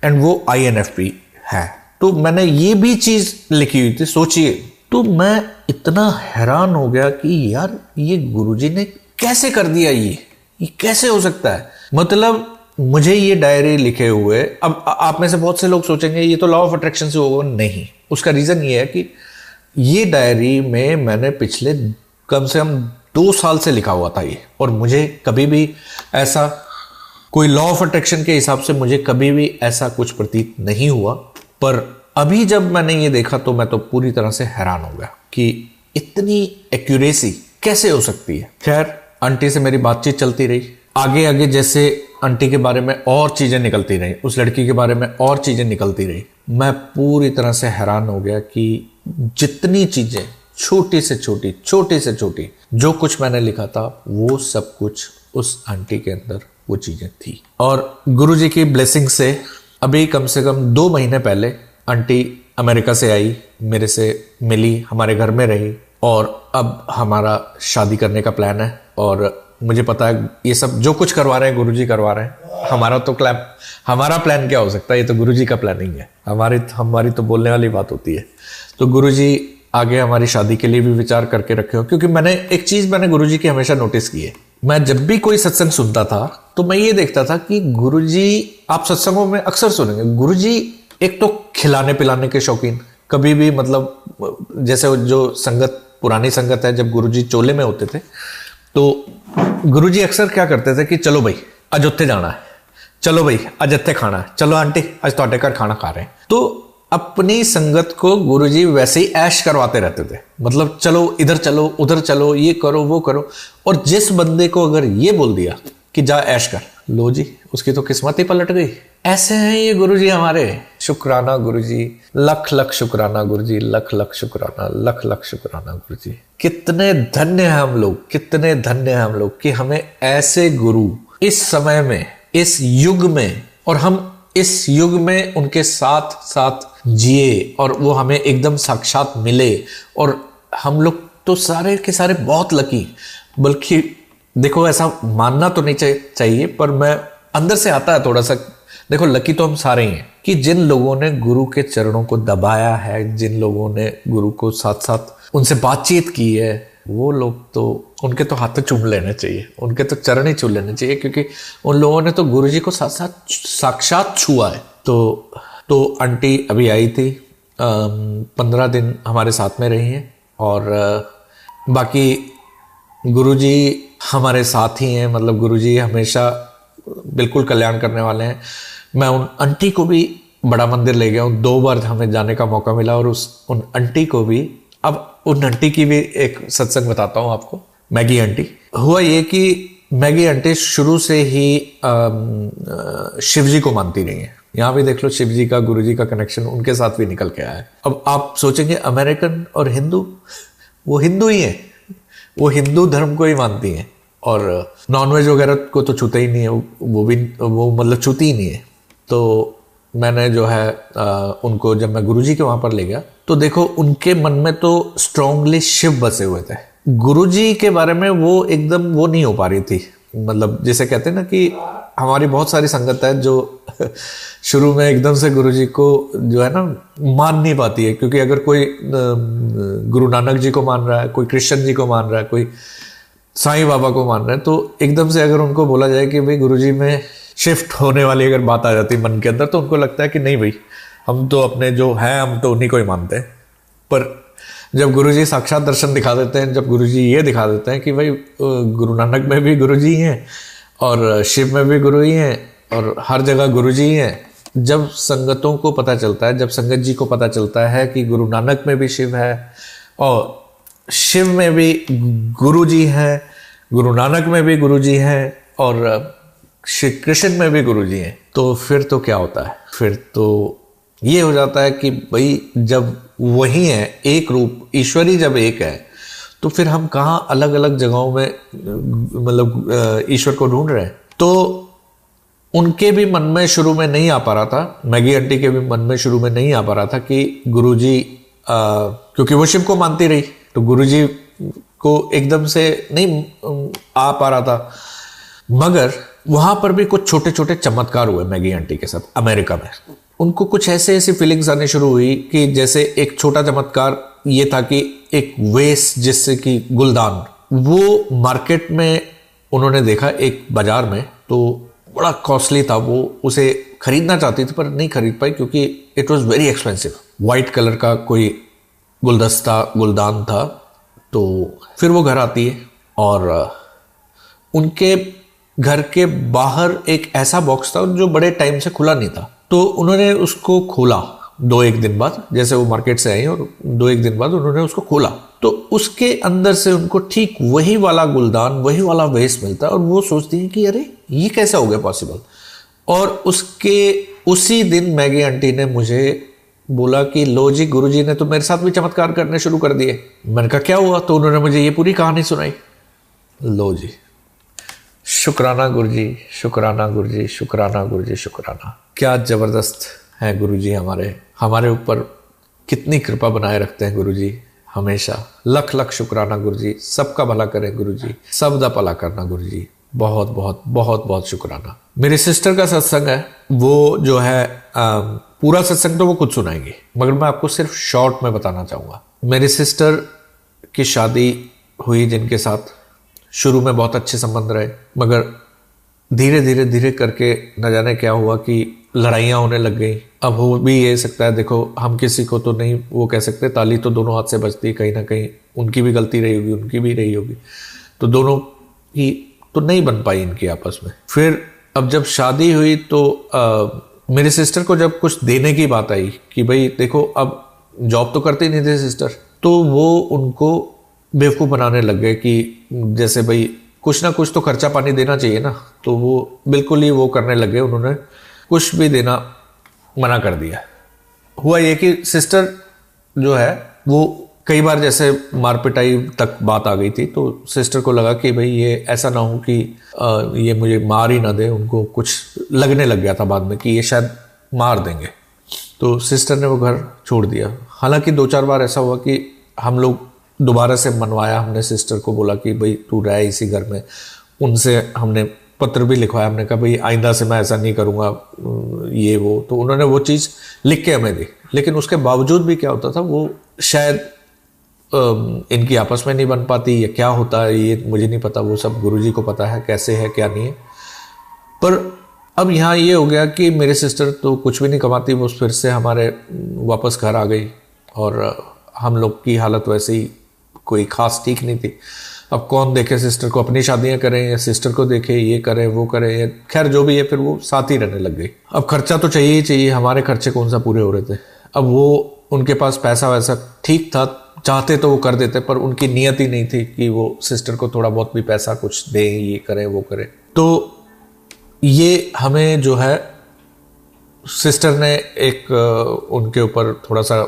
एंड वो INFP है। तो मैंने ये भी चीज लिखी हुई थी, सोचिए। तो मैं इतना हैरान हो गया कि यार ये गुरुजी ने कैसे कर दिया, ये ये कैसे हो सकता है? मतलब मुझे ये डायरी लिखे हुए, अब आप में से बहुत से लोग सोचेंगे ये तो लॉ ऑफ अट्रैक्शन से होगा। नहीं, उसका रीजन ये है कि ये डायरी में मैंने पिछले कम से कम 2 साल से लिखा हुआ था ये, और मुझे कभी भी ऐसा कोई लॉ ऑफ अट्रैक्शन के हिसाब से मुझे कभी भी ऐसा कुछ प्रतीत नहीं हुआ। पर अभी जब मैंने ये देखा तो मैं तो पूरी तरह से हैरान हो गया कि इतनी एक्यूरेसी कैसे हो सकती है। खैर, आंटी से मेरी बातचीत चलती रही, आगे आगे जैसे आंटी के बारे में और चीजें निकलती रही, उस लड़की के बारे में और चीजें निकलती रही, मैं पूरी तरह से हैरान हो गया कि जितनी चीजें छोटी से छोटी जो कुछ मैंने लिखा था वो सब कुछ उस आंटी के अंदर वो चीजें थी। और गुरुजी की ब्लेसिंग से अभी कम से कम 2 महीने पहले आंटी अमेरिका से आई, मेरे से मिली, हमारे घर में रही, और अब हमारा शादी करने का प्लान है। और मुझे पता है ये सब जो कुछ करवा रहे हैं गुरुजी करवा रहे हैं। हमारा प्लान क्या हो सकता है? ये तो गुरुजी का प्लानिंग है। हमारी तो बोलने वाली बात होती है। तो गुरुजी आगे हमारी शादी के लिए भी विचार करके रखे हो, क्योंकि एक चीज मैंने गुरुजी की हमेशा नोटिस की है। मैं जब भी कोई सत्संग सुनता था तो मैं ये देखता था कि गुरुजी, आप सत्संगों में अक्सर सुनेंगे, गुरुजी एक तो खिलाने पिलाने के शौकीन, कभी भी मतलब जैसे जो संगत, पुरानी संगत है, जब गुरुजी चोले में होते थे तो गुरुजी अक्सर क्या करते थे कि चलो भाई आज उत्थे जाना है, चलो भाई आज उत्थे खाना है, चलो आंटी आज ਤੁਹਾਡੇ घर खाना खा रहे हैं। तो अपनी संगत को गुरुजी वैसे ही ऐश करवाते रहते थे, मतलब चलो इधर चलो उधर चलो, ये करो वो करो। और जिस बंदे को अगर ये बोल दिया कि जा ऐश कर, लो जी उसकी तो किस्मत ही पलट गई। ऐसे हैं ये गुरुजी हमारे। शुक्राना गुरुजी, लख लख शुक्राना गुरुजी, लख लख शुक्राना, लख लख शुक्राना गुरुजी। कितने धन्य हैं हम लोग, कितने धन्य हैं हम लोग कि हमें ऐसे गुरु इस समय में, इस युग में, और हम इस युग में उनके साथ साथ जिए और वो हमें एकदम साक्षात मिले। और हम लोग तो सारे के सारे बहुत लकी, बल्कि देखो ऐसा मानना तो नहीं चाहिए, पर मैं अंदर से आता है थोड़ा सा, देखो लकी तो हम सारे ही हैं कि जिन लोगों ने गुरु के चरणों को दबाया है, जिन लोगों ने गुरु को साथ साथ उनसे बातचीत की है, वो लोग तो, उनके तो हाथ चूम लेने चाहिए, उनके तो चरण ही छू लेने चाहिए, क्योंकि उन लोगों ने तो गुरुजी को साथ साथ साक्षात छुआ है। तो आंटी अभी आई थी, 15 दिन हमारे साथ में रही हैं, और बाकी गुरुजी हमारे साथ ही हैं, मतलब गुरुजी हमेशा बिल्कुल कल्याण करने वाले हैं। मैं उन आंटी को भी बड़ा मंदिर ले गया हूँ, 2 बार हमें जाने का मौका मिला, और उन आंटी को भी, अब उन आंटी की भी एक सत्संग बताता हूँ आपको। मैगी आंटी, हुआ ये कि मैगी आंटी शुरू से ही शिव जी को मानती रही है। यहाँ भी देख लो, शिव जी का, गुरु जी का कनेक्शन उनके साथ भी निकल के आया है। अब आप सोचेंगे अमेरिकन और हिंदू, वो हिंदू ही है, वो हिंदू धर्म को ही मानती हैं, और नॉनवेज वगैरह को तो छूते ही नहीं है, वो मतलब छूती ही नहीं है। तो मैंने जो है उनको, जब मैं गुरुजी के वहां पर ले गया तो देखो उनके मन में तो स्ट्रांगली शिव बसे हुए थे। गुरुजी के बारे में वो एकदम वो नहीं हो पा रही थी, मतलब जैसे कहते हैं ना कि हमारी बहुत सारी संगत है जो शुरू में एकदम से गुरुजी को जो है ना मान नहीं पाती है, क्योंकि अगर कोई गुरु नानक जी को मान रहा है, कोई कृष्ण जी को मान रहा है, कोई साईं बाबा को मान रहा है, तो एकदम से अगर उनको बोला जाए कि भाई गुरुजी में शिफ्ट होने वाली अगर बात आ जाती है मन के अंदर, तो उनको लगता है कि नहीं भाई, हम तो अपने जो हैं हम तो उन्हीं को ही मानते हैं। पर जब गुरुजी साक्षात दर्शन दिखा देते हैं, जब गुरुजी ये दिखा देते हैं कि भाई गुरु नानक में भी गुरुजी हैं और शिव में भी गुरु ही हैं और हर जगह गुरुजी ही हैं, जब संगतों को पता चलता है, जब संगत जी को पता चलता है कि गुरु नानक में भी शिव है और शिव में भी गुरु जी हैं, गुरु नानक में भी गुरु जी हैं और श्री कृष्ण में भी गुरु जी हैं, तो फिर तो क्या होता है, फिर तो ये हो जाता है कि भाई जब वही है एक रूप, ईश्वरी जब एक है, तो फिर हम कहाँ अलग अलग जगहों में मतलब ईश्वर को ढूंढ रहे हैं। तो उनके भी मन में शुरू में नहीं आ पा रहा था, मैगी आंटी के भी मन में शुरू में नहीं आ पा रहा था कि गुरुजी, क्योंकि वो शिव को मानती रही तो गुरुजी को एकदम से नहीं आ पा रहा था। मगर वहां पर भी कुछ छोटे छोटे चमत्कार हुए मैगी आंटी के साथ अमेरिका में। उनको कुछ ऐसी फीलिंग्स आने शुरू हुई कि जैसे एक छोटा चमत्कार ये था कि एक वेस्ट जिससे कि गुलदान, वो मार्केट में उन्होंने देखा एक बाजार में, तो बड़ा कॉस्टली था, वो उसे खरीदना चाहती थी पर नहीं खरीद पाई क्योंकि it was very expensive. White colour का कोई गुलदान था। तो फिर वो घर आती है और उनके घर के बाहर एक ऐसा बॉक्स था जो बड़े टाइम से खुला नहीं था। तो उन्होंने उसको खोला 2-1 दिन बाद, जैसे वो मार्केट से आई और 2-1 दिन बाद उन्होंने उसको खोला, तो उसके अंदर से उनको ठीक वही वाला गुलदान, वही वाला वेस मिलता है। और वो सोचती है कि अरे ये कैसे हो गया पॉसिबल। और उसके उसी दिन मैगी आंटी ने मुझे बोला कि लो जी, गुरुजी ने तो मेरे साथ भी चमत्कार करने शुरू कर दिए। मैंने कहा क्या हुआ? तो उन्होंने मुझे ये पूरी कहानी सुनाई। लो जी, शुक्राना गुरुजी, शुक्राना गुरुजी, शुक्राना गुरुजी, शुक्राना। क्या जबरदस्त है गुरुजी हमारे ऊपर कितनी कृपा बनाए रखते हैं गुरुजी हमेशा। लख लख शुक्राना गुरुजी। सबका भला करें गुरुजी, सबदा भला करना गुरुजी। बहुत बहुत बहुत बहुत शुक्राना। मेरी सिस्टर का सत्संग है, वो जो है पूरा सत्संग तो वो खुद सुनाएंगे, मगर मैं आपको सिर्फ शॉर्ट में बताना चाहूँगा। मेरी सिस्टर की शादी हुई जिनके साथ शुरू में बहुत अच्छे संबंध रहे, मगर धीरे धीरे धीरे करके न जाने क्या हुआ कि लड़ाइयाँ होने लग गई। अब हो भी ये सकता है, देखो हम किसी को तो नहीं वो कह सकते, ताली तो दोनों हाथ से बजती है, कहीं ना कहीं उनकी भी गलती रही होगी, उनकी भी रही होगी, तो दोनों की तो नहीं बन पाई इनकी आपस में। फिर अब जब शादी हुई तो मेरे सिस्टर को जब कुछ देने की बात आई कि भाई देखो, अब जॉब तो करते ही नहीं थे सिस्टर, तो वो उनको बेवकूफ़ बनाने लग गए कि जैसे भाई कुछ ना कुछ तो खर्चा पानी देना चाहिए ना। तो वो बिल्कुल ही वो करने लगे, उन्होंने कुछ भी देना मना कर दिया। हुआ ये कि सिस्टर जो है वो कई बार जैसे मार पिटाई तक बात आ गई थी, तो सिस्टर को लगा कि भाई ये ऐसा ना हो कि ये मुझे मार ही ना दे। उनको कुछ लगने लग गया था बाद में कि ये शायद मार देंगे, तो सिस्टर ने वो घर छोड़ दिया। हालांकि 2-4 बार ऐसा हुआ कि हम लोग दोबारा से मनवाया, हमने सिस्टर को बोला कि भाई तू रह इसी घर में। उनसे हमने पत्र भी लिखवाया, हमने कहा भाई आइंदा से मैं ऐसा नहीं करूँगा ये वो। तो उन्होंने वो चीज़ लिख के हमें दी, लेकिन उसके बावजूद भी क्या होता था, वो शायद इनकी आपस में नहीं बन पाती या क्या होता है ये मुझे नहीं पता, वो सब गुरुजी को पता है कैसे है क्या नहीं है। पर अब यहाँ ये हो गया कि मेरे सिस्टर तो कुछ भी नहीं कमाती, वो फिर से हमारे वापस घर आ गई और हम लोग की हालत वैसे ही कोई खास ठीक नहीं थी। अब कौन देखे सिस्टर को, अपनी शादियां करें या सिस्टर को देखे, ये करे वो करे, खैर जो भी है, फिर वो साथ ही रहने लग गई। अब खर्चा तो चाहिए ही चाहिए, हमारे खर्चे कौन सा पूरे हो रहे थे। अब वो उनके पास पैसा वैसा ठीक था, चाहते तो वो कर देते, पर उनकी नियत ही नहीं थी कि वो सिस्टर को थोड़ा बहुत भी पैसा कुछ दे, ये करे वो करे। तो ये हमें जो है सिस्टर ने एक उनके ऊपर थोड़ा सा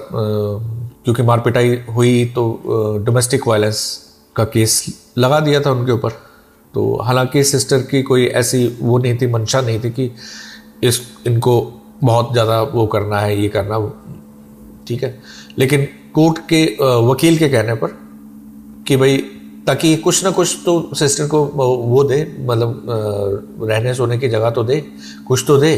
क्योंकि मार पिटाई हुई तो डोमेस्टिक वायलेंस का केस लगा दिया था उनके ऊपर। तो हालांकि सिस्टर की कोई ऐसी वो नहीं थी, मंशा नहीं थी कि इनको बहुत ज़्यादा वो करना है, ये करना, ठीक है। लेकिन कोर्ट के वकील के कहने पर कि भाई ताकि कुछ ना कुछ तो सिस्टर को वो दे, मतलब रहने सोने की जगह तो दे, कुछ तो दे।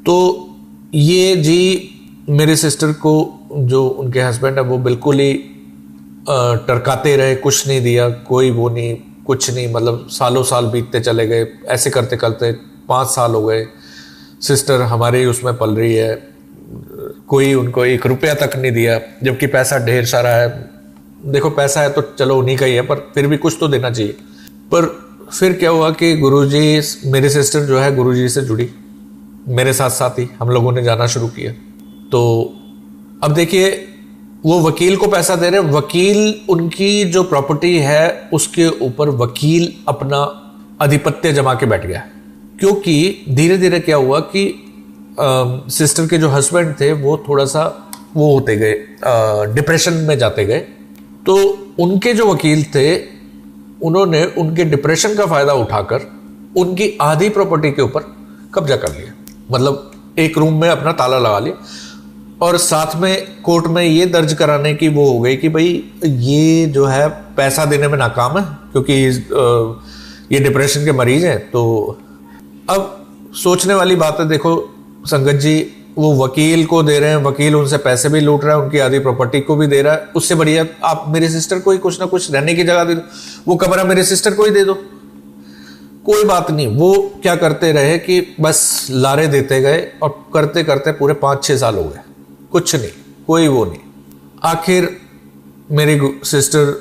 तो ये जी मेरे सिस्टर को जो उनके हस्बैंड है वो बिल्कुल ही टरकाते रहे, कुछ नहीं दिया, कोई वो नहीं, कुछ नहीं, मतलब सालों साल बीतते चले गए। ऐसे करते करते 5 साल हो गए, सिस्टर हमारे उसमें पल रही है, कोई उनको 1 रुपया तक नहीं दिया, जबकि पैसा ढेर सारा है। देखो पैसा है तो चलो उन्हीं का ही है, पर फिर भी कुछ तो देना चाहिए। पर फिर क्या हुआ कि गुरुजी, मेरी सिस्टर जो है गुरुजी से जुड़ी, मेरे साथ साथ ही हम लोगों ने जाना शुरू किया। तो अब देखिए वो वकील को पैसा दे रहे, वकील उनकी जो प्रॉपर्टी है उसके ऊपर वकील अपना आधिपत्य जमा के बैठ गया। क्योंकि धीरे धीरे क्या हुआ कि सिस्टर के जो हस्बैंड थे वो थोड़ा सा वो होते गए, डिप्रेशन में जाते गए। तो उनके जो वकील थे उन्होंने उनके डिप्रेशन का फायदा उठाकर उनकी आधी प्रॉपर्टी के ऊपर कब्जा कर लिया। मतलब एक रूम में अपना ताला लगा लिया और साथ में कोर्ट में ये दर्ज कराने की वो हो गई कि भाई ये जो है पैसा देने में नाकाम है क्योंकि ये डिप्रेशन के मरीज हैं। तो अब सोचने वाली बात है, देखो संगत जी, वो वकील को दे रहे हैं, वकील उनसे पैसे भी लूट रहा है, उनकी आधी प्रॉपर्टी को भी दे रहा है। उससे बढ़िया आप मेरे सिस्टर को ही कुछ ना कुछ रहने की जगह दे दो, वो कमरा मेरे सिस्टर को ही दे दो। कोई बात नहीं, वो क्या करते रहे कि बस लारे देते गए और करते करते पूरे 5-6 साल हो गए, कुछ नहीं, कोई वो नहीं। आखिर मेरी सिस्टर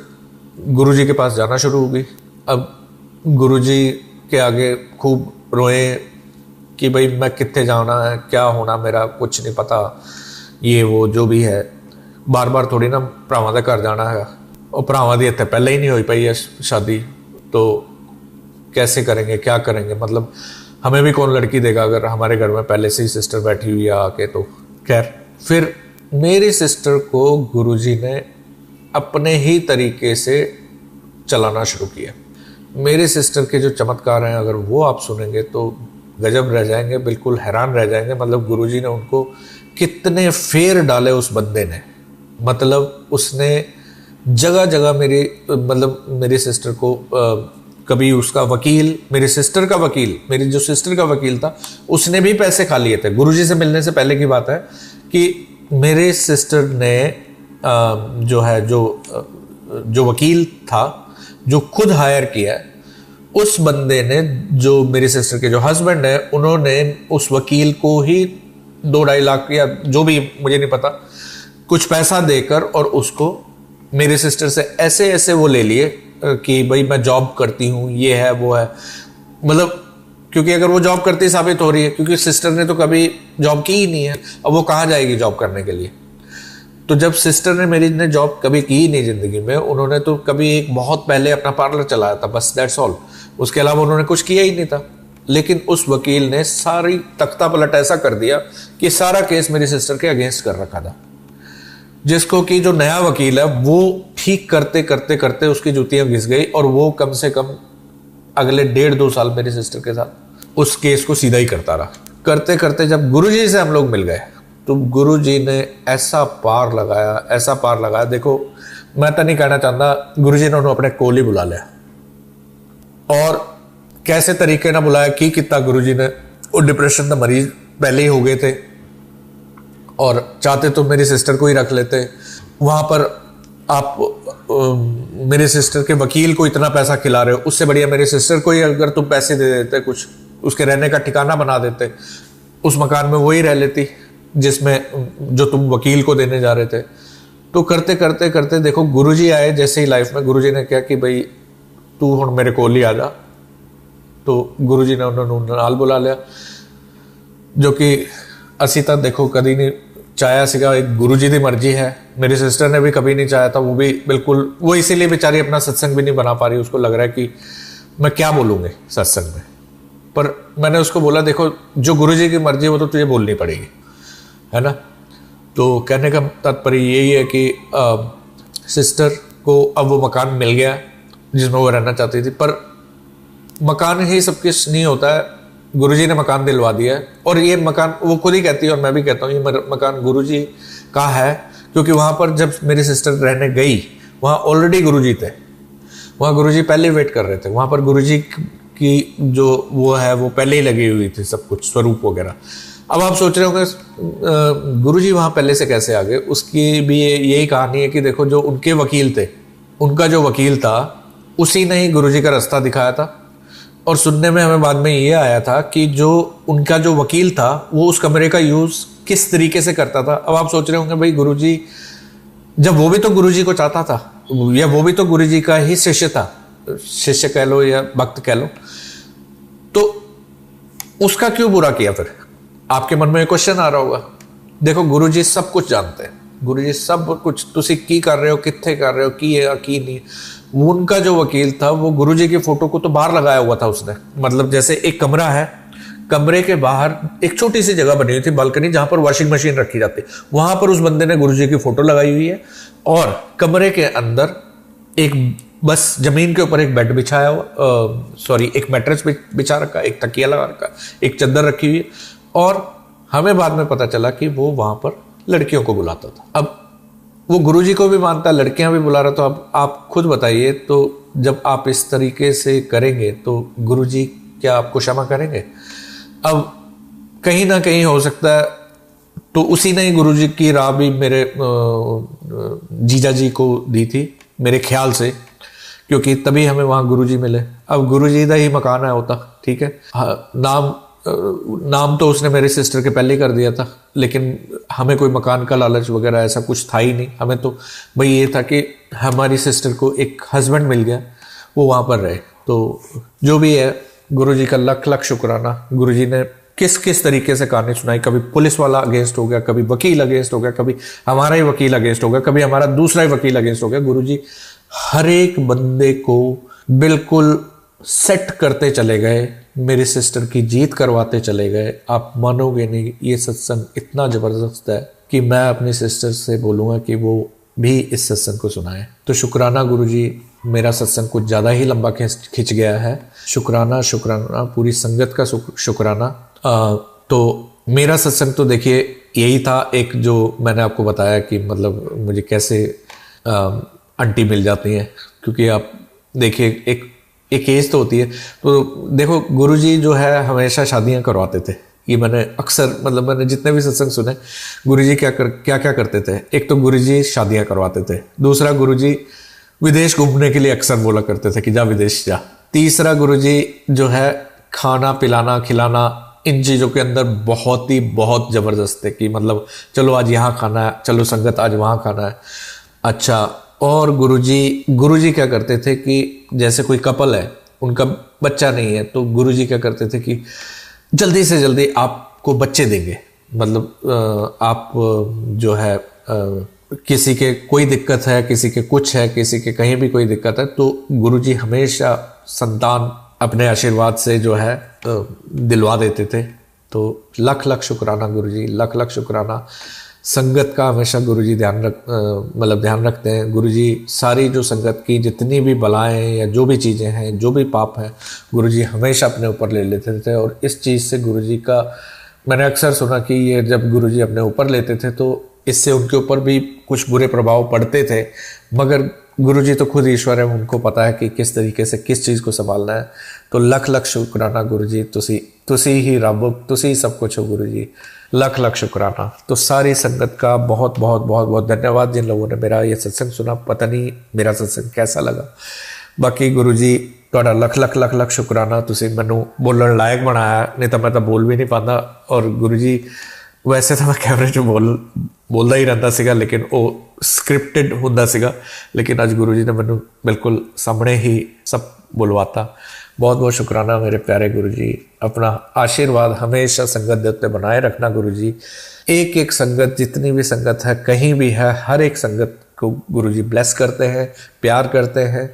गुरुजी के पास जाना शुरू हो गई। अब गुरुजी के आगे खूब रोए कि भाई मैं कितने जाना है, क्या होना मेरा, कुछ नहीं पता, ये वो जो भी है। बार बार थोड़ी ना भरावां दे घर जाना है, और भरावां दी इत्थे पहले ही नहीं हो पाई है शादी, तो कैसे करेंगे, क्या करेंगे, मतलब हमें भी कौन लड़की देगा अगर हमारे घर में पहले से ही सिस्टर बैठी हुई है आके। तो खैर फिर मेरी सिस्टर को गुरुजी ने अपने ही तरीके से चलाना शुरू किया। मेरी सिस्टर के जो चमत्कार हैं अगर वो आप सुनेंगे तो गजब रह जाएंगे, बिल्कुल हैरान रह जाएंगे। मतलब गुरुजी ने उनको कितने फेर डाले उस बंदे ने, मतलब उसने जगह जगह मेरी सिस्टर को कभी उसका वकील, मेरी सिस्टर का वकील, मेरी जो सिस्टर का वकील था उसने भी पैसे खा लिए थे। गुरुजी से मिलने से पहले की बात है कि मेरे सिस्टर ने जो वकील था जो खुद हायर किया, उस बंदे ने, जो मेरी सिस्टर के जो हस्बैंड है, उन्होंने उस वकील को ही 2-2.5 लाख या जो भी मुझे नहीं पता कुछ पैसा देकर और उसको मेरी सिस्टर से ऐसे ऐसे वो ले लिए कि भाई मैं जॉब करती हूँ, ये है वो है। मतलब क्योंकि अगर वो जॉब करती साबित हो रही है, क्योंकि सिस्टर ने तो कभी जॉब की ही नहीं है, अब वो कहाँ जाएगी जॉब करने के लिए। तो जब सिस्टर ने मेरी ने जॉब कभी की ही नहीं जिंदगी में, उन्होंने तो कभी एक बहुत पहले अपना पार्लर चलाया था, बस दैट्स ऑल, उसके अलावा उन्होंने कुछ किया ही नहीं था। लेकिन उस वकील ने सारी तख्ता पलट ऐसा कर दिया कि सारा केस मेरी सिस्टर के अगेंस्ट कर रखा था, जिसको कि जो नया वकील है वो ठीक करते करते करते उसकी जूतियां घिस गई, और वो कम से कम अगले 1.5-2 साल मेरी सिस्टर के साथ उस केस को सीधा ही करता रहा। करते करते जब गुरुजी से हम लोग मिल गए तो गुरुजी ने ऐसा पार लगाया, देखो मैं तो नहीं कहना चाहता, गुरुजी ने उन्होंने अपने कोल ही बुला लिया, और कैसे तरीके ना बुलाया कि कितना गुरुजी ने, वो डिप्रेशन का मरीज पहले ही हो गए थे और चाहते तो मेरी सिस्टर को ही रख लेते वहाँ पर। आप मेरे सिस्टर के वकील को इतना पैसा खिला रहे हो, उससे बढ़िया मेरे सिस्टर को ही अगर तुम पैसे दे देते, कुछ उसके रहने का ठिकाना बना देते, उस मकान में वही रह लेती जिसमें जो तुम वकील को देने जा रहे थे। तो करते करते करते देखो गुरुजी आए जैसे ही लाइफ में, गुरुजी ने कहा कि भाई तू हुण मेरे कोल ही आ जा। तो गुरुजी ने उन्होंने नाल बुला लिया, जो कि असी तो देखो कभी नहीं चाहया सीगा, एक गुरुजी की मर्जी है। मेरी सिस्टर ने भी कभी नहीं चाहा था, वो भी बिल्कुल, वो इसीलिए बेचारी अपना सत्संग भी नहीं बना पा रही, उसको लग रहा है कि मैं क्या बोलूँगी सत्संग में। पर मैंने उसको बोला देखो जो गुरुजी की मर्जी है वो तो तुझे बोलनी पड़ेगी, है ना। तो कहने का तात्पर्य यही है कि सिस्टर को अब वो मकान मिल गया जिसमें वो रहना चाहती थी, पर मकान ही सब कुछ नहीं होता है। गुरुजी ने मकान दिलवा दिया है, और ये मकान वो खुद ही कहती है और मैं भी कहता हूँ ये मकान गुरुजी का है, क्योंकि वहाँ पर जब मेरी सिस्टर रहने गई वहाँ ऑलरेडी गुरुजी थे, वहाँ गुरुजी पहले वेट कर रहे थे। वहाँ पर गुरुजी की जो वो है वो पहले ही लगी हुई थी, सब कुछ स्वरूप वगैरह। अब आप सोच रहे होंगे गुरुजी वहाँ पहले से कैसे आ गए। उसकी भी यही कहानी है कि देखो जो उनके वकील थे, उनका जो वकील था उसी ने ही गुरुजी का रास्ता दिखाया था। और सुनने में हमें बाद में ये आया था कि जो उनका जो वकील था वो उस कमरे का यूज़ किस तरीके से करता था। अब आप सोच रहे होंगे भाई गुरुजी, जब वो भी तो गुरुजी को चाहता था, या वो भी तो गुरुजी का ही शिष्य था, शिष्य कह लो या भक्त कह लो, तो उसका क्यों बुरा किया। फिर आपके मन में एक क्वेश्चन आ रहा होगा। देखो गुरुजी सब कुछ जानते हैं, गुरुजी सब कुछ, तुसी की कर रहे हो, कित्थे कर रहे हो, की है की नहीं। उनका जो वकील था वो गुरुजी की फोटो को तो बाहर लगाया हुआ था उसने, मतलब जैसे एक कमरा है, कमरे के बाहर एक छोटी सी जगह बनी हुई थी, बालकनी, जहां पर वॉशिंग मशीन रखी जाती, वहां पर उस बंदे ने गुरुजी की फोटो लगाई हुई है। और कमरे के अंदर एक बस जमीन के ऊपर एक बेड बिछाया हुआ, एक मैट्रेस बिछा रखा, एक तकिया लगा रखा, एक चादर रखी हुई है। और हमें बाद में पता चला कि वो वहां पर लड़कियों को बुलाता था। अब वो गुरुजी को भी मानता, लड़कियां भी बुला रहा। तो अब आप खुद बताइए, तो जब आप इस तरीके से करेंगे तो गुरुजी क्या आपको क्षमा करेंगे। अब कहीं ना कहीं हो सकता है तो उसी ने ही गुरुजी की राह भी मेरे जीजा जी को दी थी, मेरे ख्याल से, क्योंकि तभी हमें वहाँ गुरुजी मिले। अब गुरुजी का ही मकान है होता, ठीक है। हाँ, नाम तो उसने मेरी सिस्टर के पहले ही कर दिया था, लेकिन हमें कोई मकान का लालच वगैरह ऐसा कुछ था ही नहीं। हमें तो भाई ये था कि हमारी सिस्टर को एक हस्बैंड मिल गया, वो वहाँ पर रहे। तो जो भी है, गुरुजी का लख लख शुक्राना। गुरुजी ने किस किस तरीके से कहानी सुनाई, कभी पुलिस वाला अगेंस्ट हो गया, कभी वकील अगेंस्ट हो गया, कभी हमारा ही वकील अगेंस्ट हो गया, कभी हमारा दूसरा ही वकील अगेंस्ट हो गया। गुरुजी हर एक बंदे को बिल्कुल सेट करते चले गए, मेरी सिस्टर की जीत करवाते चले गए। आप मानोगे नहीं, ये सत्संग इतना ज़बरदस्त है कि मैं अपनी सिस्टर से बोलूँगा कि वो भी इस सत्संग को सुनाए। तो शुक्राना गुरुजी, मेरा सत्संग कुछ ज़्यादा ही लंबा खिंच गया है। शुक्राना शुक्राना, पूरी संगत का शुक्राना। तो मेरा सत्संग तो देखिए यही था, एक जो मैंने आपको बताया कि मतलब मुझे कैसे आंटी मिल जाती हैं, क्योंकि आप देखिए एक एज तो होती है। तो देखो गुरुजी जो है हमेशा शादियां करवाते थे। ये मैंने अक्सर, मतलब मैंने जितने भी सत्संग सुने, गुरुजी क्या करते थे। एक तो गुरुजी शादियां करवाते थे, दूसरा गुरुजी विदेश घूमने के लिए अक्सर बोला करते थे कि जा विदेश जा। तीसरा गुरुजी जो है खाना पिलाना खिलाना, इन चीज़ों के अंदर बहुत ज़बरदस्त है कि मतलब चलो आज यहाँ खाना है, चलो संगत आज वहाँ खाना है। अच्छा, और गुरुजी क्या करते थे कि जैसे कोई कपल है, उनका बच्चा नहीं है, तो गुरुजी क्या करते थे कि जल्दी से जल्दी आपको बच्चे देंगे। मतलब आप जो है किसी के कोई दिक्कत है, किसी के कुछ है, किसी के कहीं भी कोई दिक्कत है, तो गुरुजी हमेशा संतान अपने आशीर्वाद से जो है दिलवा देते थे। तो लख लख शुक्राना गुरुजी, लख लख शुक्राना। संगत का हमेशा गुरुजी ध्यान रखते हैं। गुरुजी सारी जो संगत की जितनी भी बलाएं या जो भी चीज़ें हैं, जो भी पाप हैं, गुरुजी हमेशा अपने ऊपर ले लेते थे। और इस चीज़ से गुरुजी का मैंने अक्सर सुना कि ये जब गुरुजी अपने ऊपर लेते थे तो इससे उनके ऊपर भी कुछ बुरे प्रभाव पड़ते थे, मगर गुरुजी तो खुद ईश्वर है, उनको पता है कि किस तरीके से किस चीज़ को संभालना है। तो लख लख शुक्राना गुरुजी, तुसी ही रब, तुसी सब कुछ हो गुरुजी, लख लख शुक्राना। तो सारी संगत का बहुत बहुत बहुत बहुत धन्यवाद जिन लोगों ने मेरा ये सत्संग सुना। पता नहीं मेरा सत्संग कैसा लगा। बाकी गुरुजी ਤੁਹਾਡਾ लख लख लख लख शुक्राना, ਤੁਸੀਂ ਮੈਨੂੰ बोलने लायक बनाया, नहीं तो मैं तो बोल भी नहीं पाता। और गुरुजी वैसे तो मैं कैमरे 'ਚ बोलदा ही रहता सीगा, लेकिन वो स्क्रिप्टेड ਹੁੰਦਾ ਸੀਗਾ, लेकिन ਅੱਜ गुरुजी ने ਮੈਨੂੰ बिल्कुल सामने ही सब बुलवाता। बहुत बहुत शुक्राना मेरे प्यारे गुरुजी। अपना आशीर्वाद हमेशा संगत के उत्ते बनाए रखना गुरुजी। एक एक संगत, जितनी भी संगत है, कहीं भी है, हर एक संगत को गुरुजी ब्लेस करते हैं, प्यार करते हैं।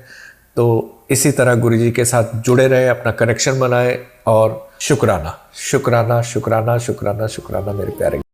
तो इसी तरह गुरुजी के साथ जुड़े रहे, अपना कनेक्शन बनाए। और शुक्राना शुक्राना शुक्राना शुक्राना शुक्राना मेरे प्यारे।